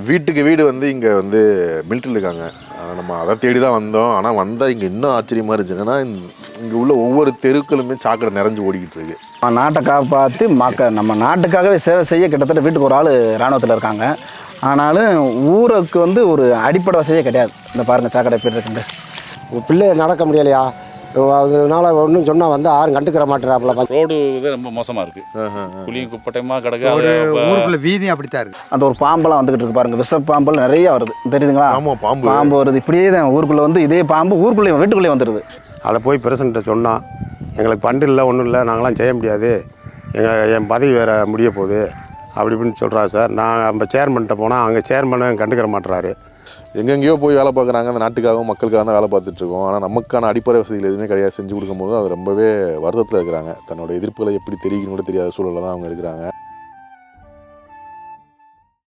வீட்டுக்கு வீடு வந்து இங்கே வந்து மிலிட்ரியில் இருக்காங்க. நம்ம அதை தேடி தான் வந்தோம். ஆனால் வந்தால் இங்கே இன்னும் ஆச்சரியமாக இருந்துச்சு. என்னென்னா இங்கே உள்ள ஒவ்வொரு தெருக்களுமே சாக்கடை நிறைஞ்சு ஓடிக்கிட்டு இருக்கு. நாட்டை காப்பாற்றி நம்ம நாட்டுக்காகவே சேவை செய்ய கிட்டத்தட்ட வீட்டுக்கு ஒரு ஆள் இராணுவத்தில் இருக்காங்க. ஆனாலும் ஊருக்கு வந்து ஒரு அடிப்படை வசதியே கிடையாது. இந்த பாருங்கள் சாக்கடை எப்படி இருக்குங்க. பிள்ளை நடக்க முடியலையா, அதனால ஒன்றும் சொன்னால் வந்து யாரும் கண்டுக்கிற மாட்டேறாப்புல. ரோடு இது ரொம்ப மோசமாக இருக்குது. புளியும் குப்பட்டமாக கிடக்கு. ஊருக்குள்ள வீதியும் அப்படித்தான் இருக்குது. அந்த ஒரு பாம்பெல்லாம் வந்துகிட்டு இருக்கு பாருங்க. விஷ பாம்பெல்லாம் நிறையா வருது தெரியுதுங்களா? ஆமாம், பாம்பு வருது. இப்படியே தான் ஊருக்குள்ளே வந்து இதே பாம்பு ஊருக்குள்ளே வீட்டுக்குள்ளேயே வந்துடுது. அதை போய் பிரசிடண்ட்டை சொன்னால் எங்களுக்கு ஃபண்டு இல்லை, ஒன்றும் இல்லை, நாங்களாம் செய்ய முடியாது, என் பதவி வேறு முடிய போகுது அப்படி இப்படின்னு சொல்கிறாரு சார். நான் நம்ம சேர்மன்கிட்ட போனால் அங்கே சேர்மனை கண்டுக்கிற மாட்டுறாரு. எங்கெங்கேயோ போய் வேலை பார்க்குறாங்க. அந்த நாட்டுக்காகவும் மக்களுக்காக தான் வேலை பார்த்துட்ருக்கோம். ஆனால் நமக்கான அடிப்படை வசதிகள் எதுவுமே கிடையாது. செஞ்சு கொடுக்கும்போது அது ரொம்பவே வருத்தத்தில் இருக்கிறாங்க. தன்னோட எதிர்ப்புகளை எப்படி தெரிவிக்கணும் கூட தெரியாத சூழலில் தான் அவங்க இருக்கிறாங்க.